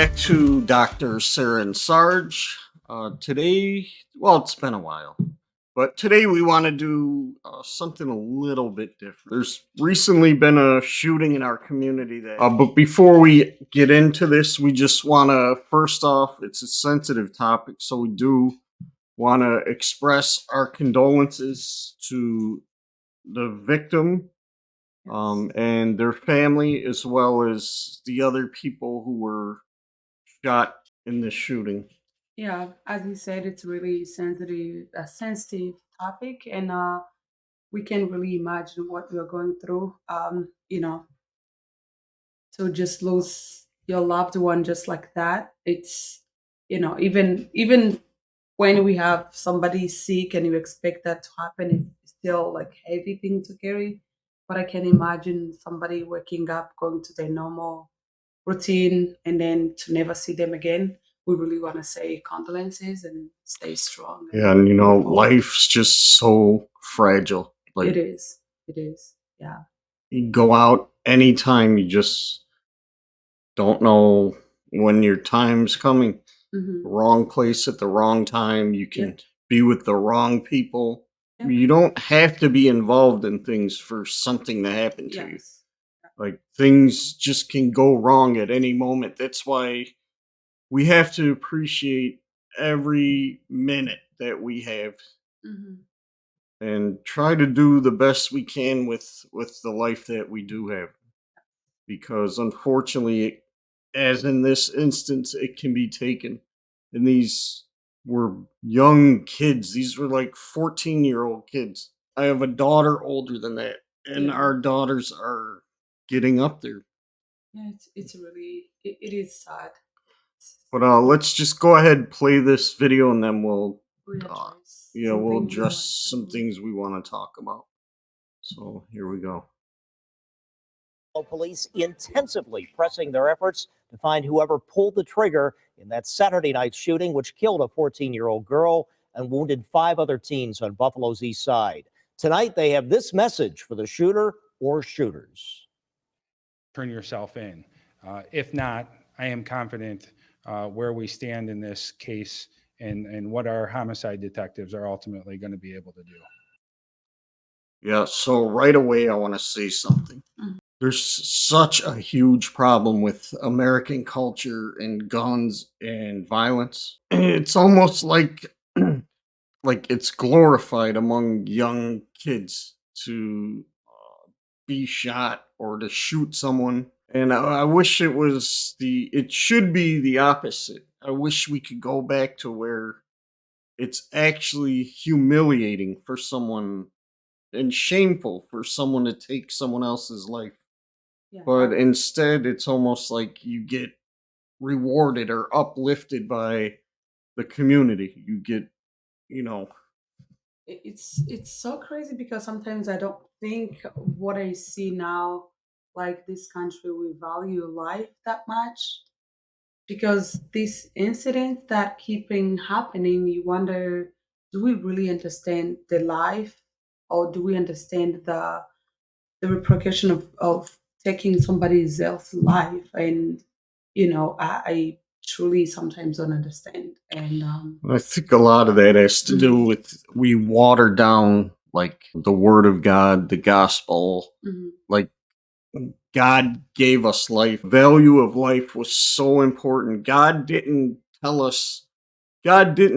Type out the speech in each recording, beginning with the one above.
Back to Dr. Sarah and Sarge. Today, well, it's been a while, but today we want to do something a little bit different. There's recently been a shooting in our community but before we get into this, we just want to, first off, it's a sensitive topic, so we do want to express our condolences to the victim and their family, as well as the other people who were shot in this shooting. Yeah, as you said, it's really a sensitive topic, and we can really imagine what we're going through. To just lose your loved one just like that, even when we have somebody sick and you expect that to happen, it's still like heavy thing to carry. But I can imagine somebody waking up, going to their normal routine, and then to never see them again. We really want to say condolences and stay strong Yeah, and and move forward. life's just so fragile. Like, It is. It is. Yeah. you go out anytime, you just don't know when your time's coming. Mm-hmm. Wrong place at the wrong time. You can Yep. be with the wrong people. Yep. You don't have to be involved in things for something to happen to you. Yes. Like, things just can go wrong at any moment. That's why we have to appreciate every minute that we have Mm-hmm. and try to do the best we can with the life that we do have, because unfortunately, as in this instance, it can be taken. And these were young kids. These were like 14-year-old kids. I have a daughter older than that, and Yeah. our daughters are getting up there. Yeah. It's really it is sad. But let's just go ahead and play this video, and then We uh, address we'll something we address want some to. things we want to talk about. So here we go. Police intensively pressing their efforts to find whoever pulled the trigger in that Saturday night shooting, which killed a 14-year-old girl and wounded 5 other teens on Buffalo's east side. Tonight, they have this message for the shooter or shooters. Turn yourself in. If not, I am confident where we stand in this case and what our homicide detectives are ultimately going to be able to do. Yeah, so right away, I want to say something. Mhm. There's such a huge problem with American culture and guns and violence. It's almost like it's glorified among young kids to be shot or to shoot someone. And I wish it should be the opposite. I wish we could go back to where it's actually humiliating for someone and shameful for someone to take someone else's life. Yeah. But instead, it's almost like you get rewarded or uplifted by the community. You get, you know, It's so crazy because sometimes I don't think what I see now, like this country, we value life that much. Because these incidents that keeping happening, you wonder, do we really understand the life, or do we understand the repercussion of taking somebody else's life? And I truly sometimes don't understand. And I think a lot of that has to do mhm, with we water down like the word of God, the gospel. mhm, Like, God gave us life. Value of life was so important. God didn't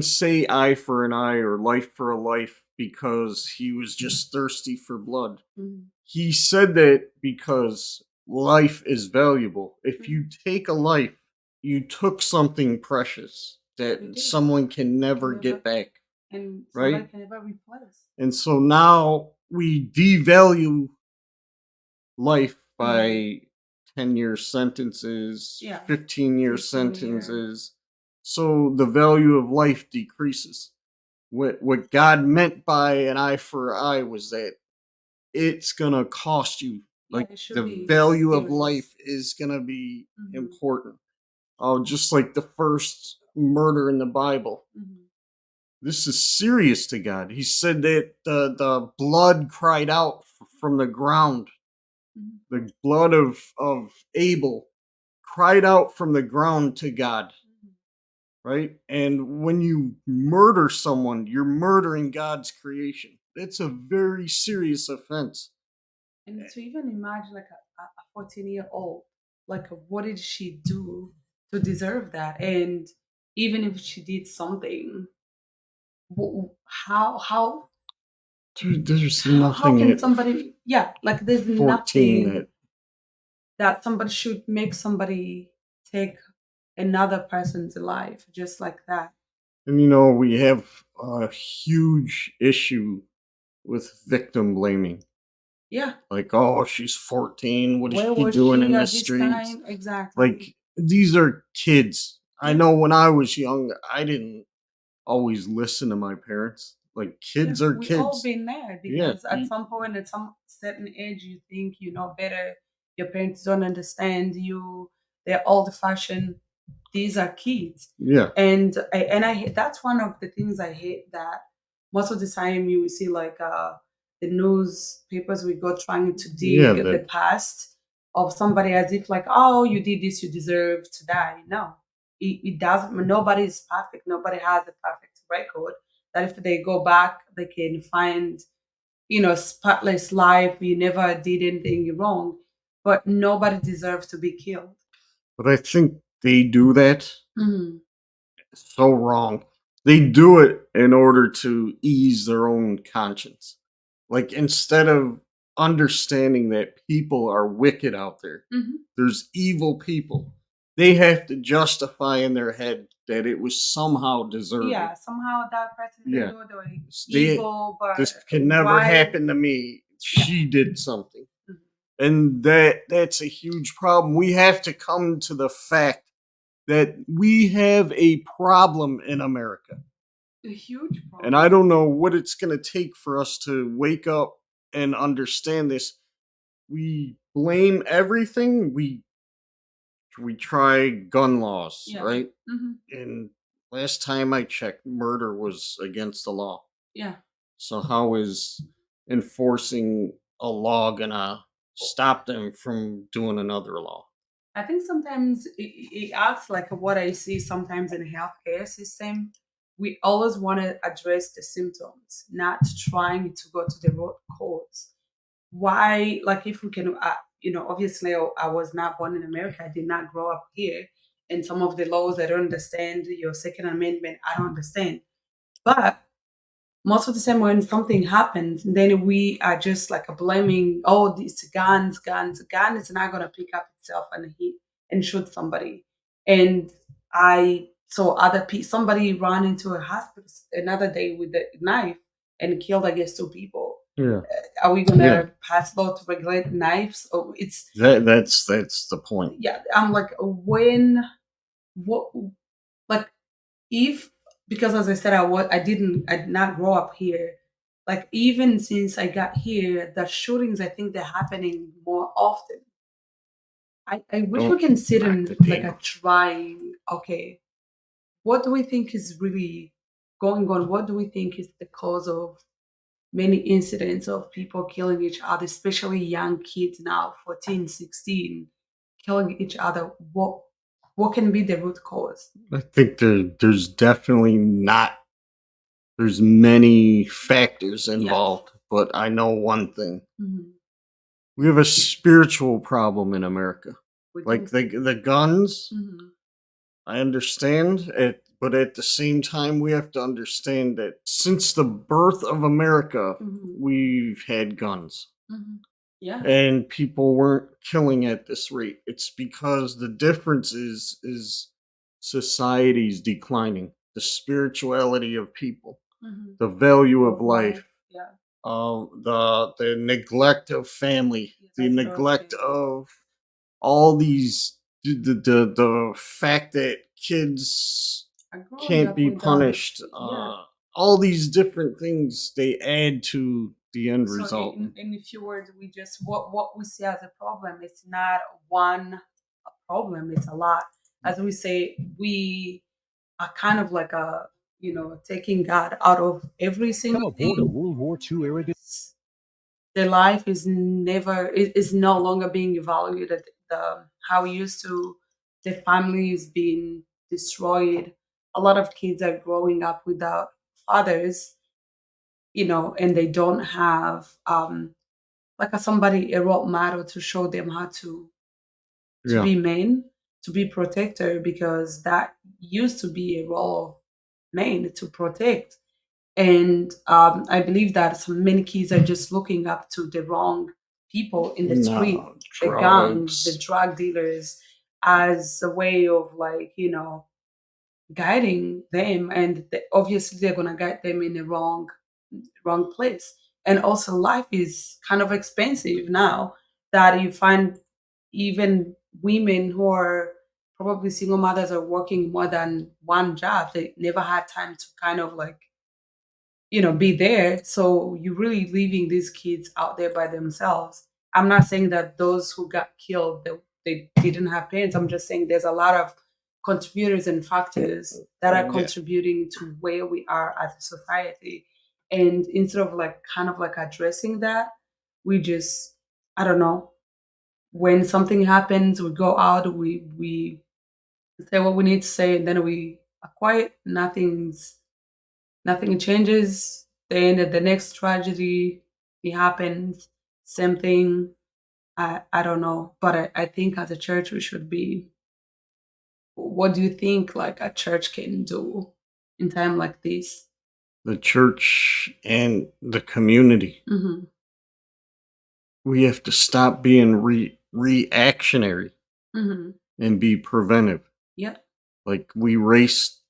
say eye for an eye or life for a life because he was just thirsty for blood. mhm, He said that because life is valuable. If mhm. you take a life, you took something precious We that did. someone can Can never never, get back, and somebody right? can never replace. And so now we devalue life Mhm. by 10-year sentences, Yeah, 15-year 15 year. sentences. So the value of life decreases. What God meant by an eye for eye was that it's gonna cost you. Yeah, Like, it should the be value of life serious. is gonna be Hmm. important. Oh, just like the first murder in the Bible. Hmm. This is serious to God. He said that the blood cried out from the ground. Hmm. The blood of Abel cried out from the ground to God, right? And when you murder someone, you're murdering God's creation. It's a very serious offense. And to even imagine like a 14-year-old, like what did she do to deserve that? And even if she did something, how Dude, there's how nothing can at somebody, yeah, like there's 14 nothing that, that somebody should make somebody take another person's life just like that. and we have a huge issue with victim blaming. Yeah. Like, oh, she's 14. What is Where she was doing she in the at this streets? time? Exactly. Like, these are kids. I Yeah. know when I was young, I didn't always listen to my parents. Like, kids Yeah, are we all kids. been there Yeah. because at some point, at some certain age, you think you know better. Your parents don't understand you. They're old fashioned. These are kids, Yeah. and that's one of the things I hate. That most of the time you will see like the newspapers we go trying to Yeah. dig the past of somebody as if like, oh, you did this, you deserve to die. No, it doesn't. Nobody is perfect. Nobody has a perfect record that if they go back, they can find, spotless life. You never did anything wrong, but nobody deserves to be killed. But I think they do that Mhm. so wrong. They do it in order to ease their own conscience. Like, instead of understanding that people are wicked out there, Mhm. there's evil people, they have to justify in their head that it was somehow deserved. Yeah, somehow that person they Yeah. know they were They, evil, but this can never why? happen to me. Yeah. She did something. Mhm. And that's a huge problem. We have to come to the fact that we have a problem in America. A huge And I problem. don't know what it's going to take for us to wake up and understand this. We blame everything. We try gun laws, Yeah. right? Hmm. And last time I checked, murder was against the law. Yeah. So how is enforcing a law gonna stop them from doing another law? I think sometimes it acts like what I see sometimes in the healthcare system. We always want to address the symptoms, not trying to go to the root cause. Why, like, if we can, obviously, I was not born in America. I did not grow up here. And some of the laws I don't understand, your Second Amendment, I don't understand. But most of the time when something happens, then we are just like blaming, oh, these guns. A gun is not going to pick up itself and hit and shoot somebody. And I saw other people, somebody run into a hospital another day with a knife and killed, I guess, two people. Yeah. Are we going to Yeah. pass law to regulate knives? Oh, it's, That's the point. yeah, I'm like, when, what, like, if, because as I said, I did not grow up here. Like, even since I got here, the shootings, I think they're happening more often. I wish we Don't can sit knock and the like table. trying, okay, what do we think is really going on? What do we think is the cause of many incidents of people killing each other, especially young kids now, 14, 16, killing each other? What can be the root cause? I think there's definitely not. There's many factors Yes. involved, but I know one thing: Mhm. we have a spiritual problem in America. We Like don't. the guns, Mhm. I understand it, but at the same time, we have to understand that since the birth of America, Mhm. we've had guns. Mhm. Yeah. And people weren't killing at this rate. It's because the difference is society's declining, the spirituality of people, Mhm. the value of Of life. life, Yeah. the neglect of family, Yeah, the that's what I was neglect saying. of all these, the fact that kids I growing can't up be without this. punished, Yeah. all these different things, they add to the end So result. in a few words, we just what we see as a problem. It's not one problem. It's a lot. As we say, we are kind of like taking God out of every Come single aboard a thing. World War II era. Their life is no longer being valued at the how it used to. the family is being destroyed. A lot of kids are growing up without fathers, and they don't have like a role model to show them how to Yeah. be men, to be protector, because that used to be a role of men to protect. And I believe that many kids are just looking up to the wrong people in the street, No, the gangs, the drugs. drug dealers, as a way of, like, guiding them, and obviously they're gonna guide them in the wrong place. And also, life is kind of expensive now, that you find even women who are probably single mothers are working more than one job. They never had time to kind of, like, be there. So you're really leaving these kids out there by themselves. I'm not saying that those who got killed, they didn't have parents. I'm just saying there's a lot of contributors and factors that are Yeah. contributing to where we are as a society. And instead of, like, kind of like addressing that, we just, I don't know, when something happens, we go out, we say what we need to say, and then we are quiet. Nothing changes. Then the next tragedy, it happens. Same thing. I don't know, but I think as a church we should be. What do you think, like, a church can do in time like this? The church and the community. Mm-hmm. We have to stop being reactionary Mm-hmm. and be preventive. Yeah. Like we race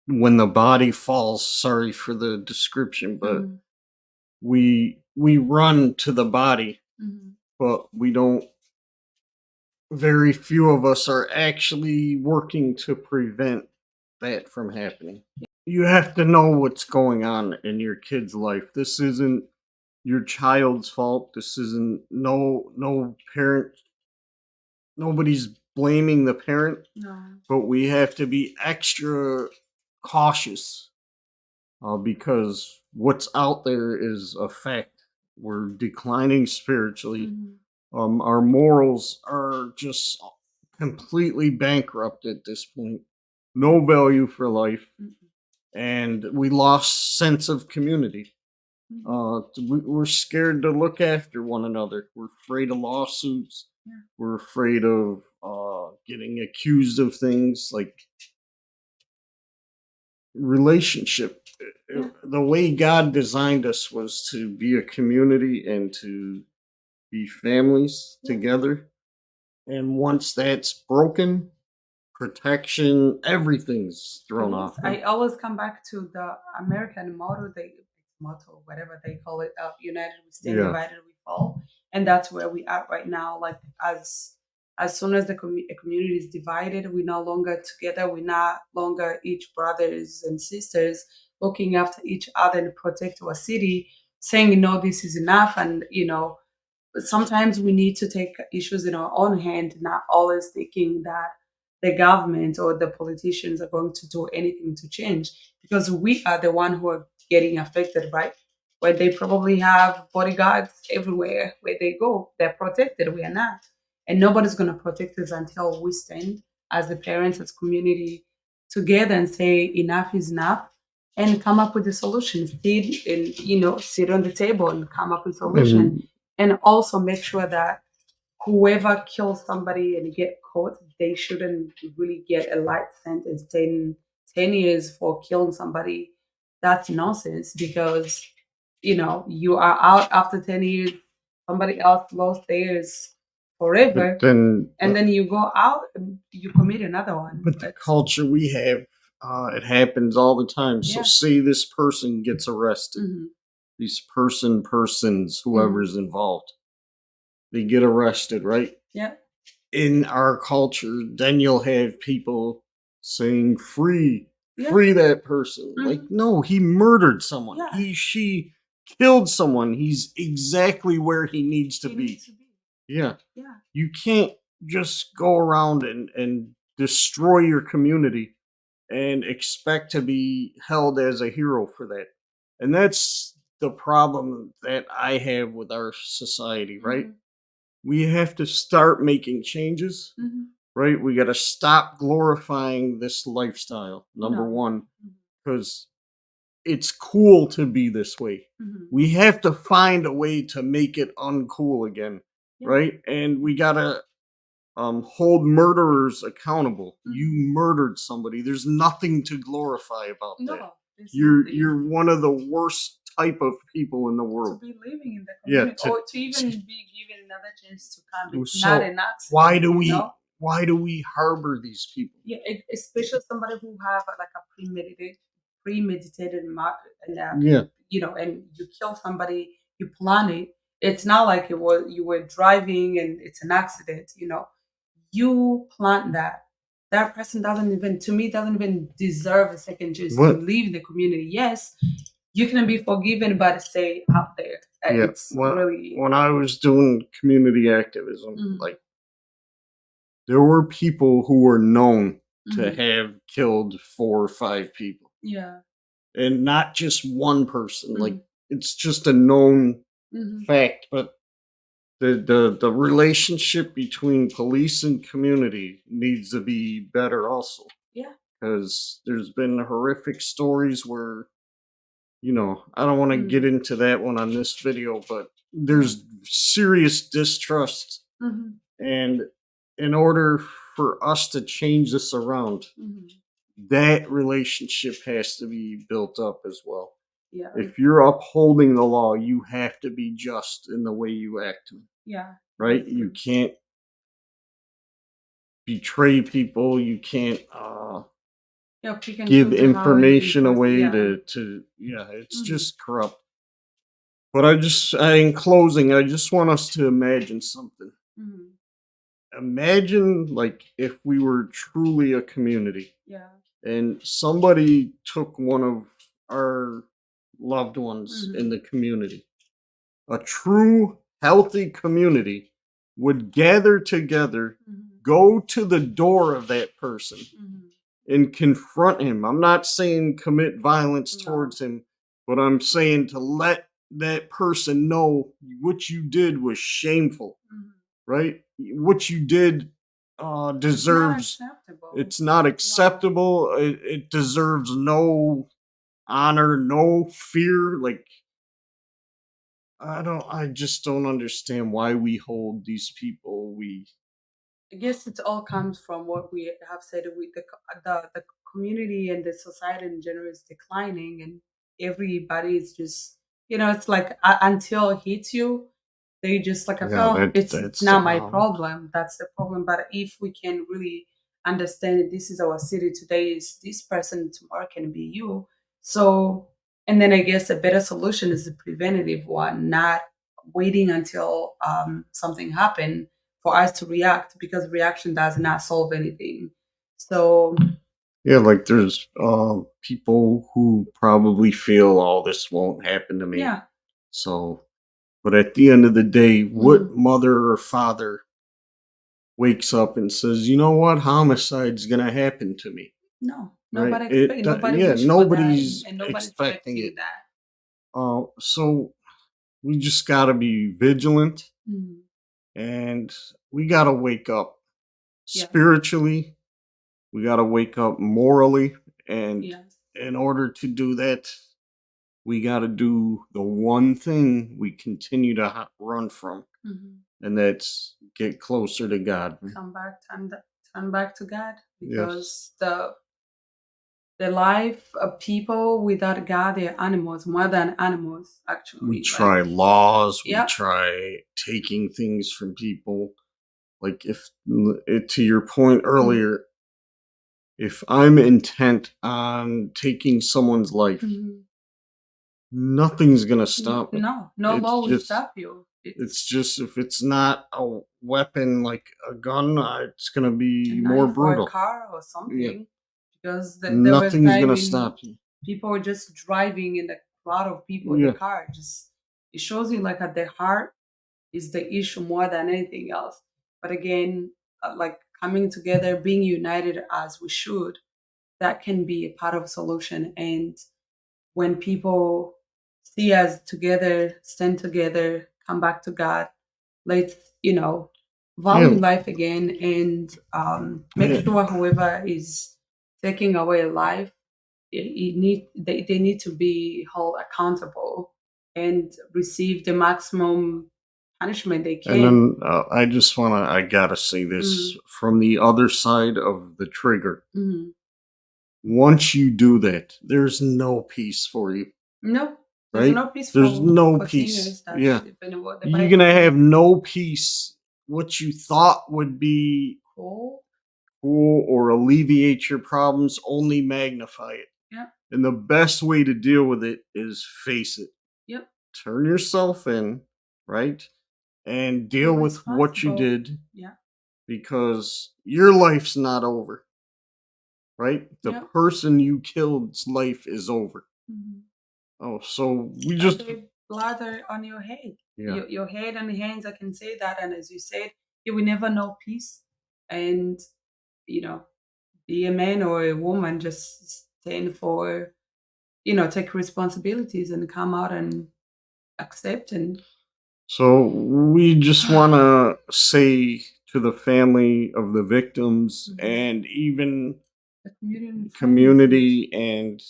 when the body falls. Sorry for the description, but Mm-hmm. we run to the body, Mm-hmm. but we don't. Very few of us are actually working to prevent that from happening. You have to know what's going on in your kid's life. This isn't your child's fault. This isn't no parent. Nobody's blaming the parent, No. but we have to be extra cautious because what's out there is a fact. We're declining spiritually. Mm-hmm. Our morals are just completely bankrupt at this point. No value for life, and we lost sense of community. Mm-hmm. We're scared to look after one another. We're afraid of lawsuits. Yeah. We're afraid of getting accused of things like relationship. Yeah. The way God designed us was to be a community and to be families Yeah. together. And once that's broken, protection, everything's thrown off. I always come back to the American motto, whatever they call it, united we stand, Yeah. divided we fall. And that's where we are right now. Like, as soon as the community is divided, we're no longer together. We're not longer each brothers and sisters looking after each other and protect our city, saying, no, this is enough. And, but sometimes we need to take issues in our own hand, not always thinking that the government or the politicians are going to do anything to change, because we are the one who are getting affected, right? Where they probably have bodyguards everywhere where they go, they're protected. We are not, and nobody's going to protect us until we stand as the parents, as community, together and say enough is enough, and come up with a solution. Sit on the table and come up with a solution, And and also make sure that whoever kills somebody and get caught, they shouldn't really get a light sentence, 10 years for killing somebody. That's nonsense, because, you are out after 10 years, somebody else lost theirs but forever, then and then you go out and you commit another one. but the culture we have, it happens all the time. So Yeah. say this person gets arrested. Hmm. These persons, whoever's involved, they get arrested, right? Yeah. In our culture, then you'll have people saying Yeah. free that person. Like, Mhm. no, he murdered someone. Yeah. She killed someone. He's exactly where he needs to He be. needs to be. Yeah. Yeah. You can't just go around and destroy your community and expect to be held as a hero for that. And that's the problem that I have with our society, right? Mhm. We have to start making changes Mhm. right? We got to stop glorifying this lifestyle, number No. one, Mhm. because it's cool to be this way. Mhm. We have to find a way to make it uncool again, Yeah. right? And we got to hold murderers accountable. You Mhm. murdered somebody. There's nothing to glorify about that. No, there's You're nothing you're one of the worst type of people in the to world. be living in the Yeah. community or to even be given another chance to come. It's So not an accident. why do you we know? why do we harbor these people? Yeah, especially somebody who have like a premeditated and Yeah. and you kill somebody, you plan it. It's not like you were driving and it's an accident. You plan that. That person doesn't even deserve a second chance to What? live in the community. Yes, you can be forgiven, but stay out there. Yeah. It's Well, really. when I was doing community activism, Mhm. like there were people who were known to Mhm. have killed 4 or 5 people, Yeah. and not just one person. Like Mhm. it's just a known Mhm. fact. But the relationship between police and community needs to be better also, Yeah. because there's been horrific stories where, I don't want to get Mhm. into that one on this video, but Yeah. there's serious distrust. Mhm. And in order for us to change this around, Mhm. that relationship has to be built up as well. Yeah. If you're upholding the law, you have to be just in the way you act, Yeah. right? That's You true. can't betray people. You can't Yeah, pick and give choose how you information enforce it. away Yeah. to yeah, it's Mhm. just corrupt. But in closing, I just want us to imagine something. Mhm. Imagine like if we were truly a community Yeah. and somebody took one of our loved ones in Mhm. the community. A true healthy community would gather together, Mhm. go to the door of that person Mhm. and confront him. I'm not saying commit violence No. towards him, but I'm saying to let that person know what you did was shameful, Mhm. right? What you did It's not deserves, acceptable. it's not No. acceptable. It deserves no honor, no fear. Like, I just don't understand why we hold these people. I guess it all comes from what we have said. The community and the society in general is declining, and everybody is just it's like until it hits you, they just like I Yeah, feel it's that's not my problem. That's the problem. But if we can really understand that this is our city today, is this person tomorrow can be you. So and then I guess a better solution is the preventative one, not waiting until something happened for us to react because reaction does not solve anything. So yeah, like there's people who probably feel, oh, this won't happen to me. yeah. So, but at the end of the day, what Mhm. mother or father wakes up and says, you know what, homicide's gonna happen to me, No, right? nobody expect nobody Yeah, wish for that, nobody's and nobody expecting expecting it. that. So we just gotta be vigilant, Mhm. and we gotta wake up Yeah. spiritually. We gotta wake up morally, and Yes. in order to do that, we got to do the one thing we continue to run from, Mhm. and that's get closer to God. Come back, turn back to God Yes. because the life of people without God, they're animals, more than animals We actually. Like try laws, we yeah. try taking things from people. Like to your point Mhm. earlier, if I'm intent on taking someone's life, Mhm. nothing's going to stop me. No It's law will just stop you. it's just if it's not a weapon like a gun, it's going to A be more knife or a brutal. car or Yeah. something because there was Nothing's time gonna in stop you. people were just driving in the crowd of people in the Yeah, car just it shows you like at the heart is the issue more than anything else. But again, like coming together, being united as we should, that can be a part of a solution. And when people see us together, stand together, come back to God, let's value Yeah. life again, and make Yeah. sure whoever is taking away life, they need to be held accountable and receive the maximum punishment they And can. then I gotta say this Mhm. from the other side of the trigger. Mhm. Once you do that, there's no peace for you, No, there's right? no peace There's for no peace. sinners. That's Yeah. even what the You're Bible gonna says. have no peace. What you thought would be Cool. cool or alleviate your problems only magnify it. Yep. And the best way to deal with it is face it. Yep. Turn yourself in, right? And Be deal with what you responsible. did Yeah. because your life's not over, right? The Yep. person you killed's life is over. Mhm. Oh, so we And just, the bladder on your head, yeah. your head and hands. I can say that. And as you said, you will never know peace. And you know, be a man or a woman, just stand for, take responsibilities and come out and accept and So we just want to say to the family of the victims Mhm. and even the community and friends. community, and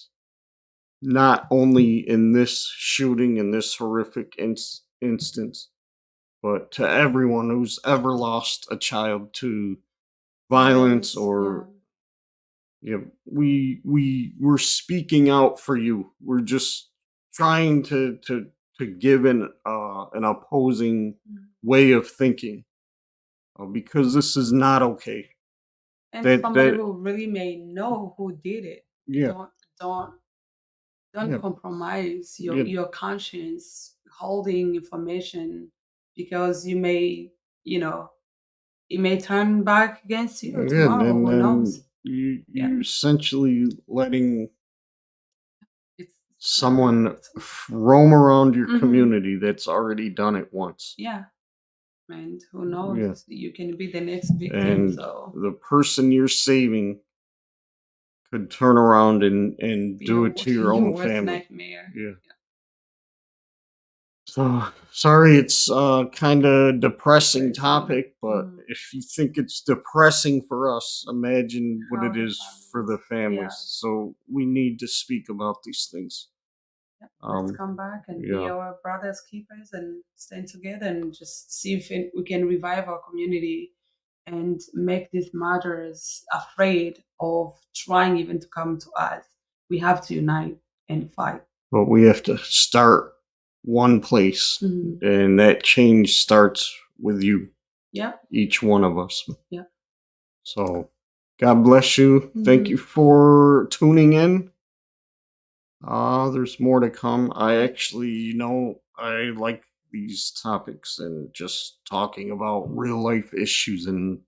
not only in this shooting, in this horrific instance, but to everyone who's ever lost a child to violence Violence, yeah. or, yeah, we're speaking out for you. We're just trying to give an opposing Mhm. way of thinking, because this is not okay. And somebody That who really may know who did it. Yeah, Don't don't don't yeah, compromise yeah, your conscience holding information, because you may, you know, it may turn back against you yeah, tomorrow. and Who then knows? Yeah, you essentially letting it's not. someone roam around your Mhm. community that's already done it once. Yeah, and who Yeah, knows? You can be the next victim. and So the person you're saving could turn around and be do it to your your own worst family. nightmare. Yeah. So sorry, it's kind of depressing Depressing. topic, but Mm. if you think it's depressing for us, imagine what How it the is for the families. Yeah. families. So we need to speak about these things. Yeah. Let's Um, come back and be yeah. our brothers keepers and stand together and just see if we can revive our community and make these murderers afraid of trying even to come to us. We have to unite and fight. But we have to start one place, Mhm. and that change starts with you, Yeah. each one of us. Yeah. So God bless you. Thank Mhm. you for tuning in. There's more to come. I actually, I like these topics and just talking about real life issues and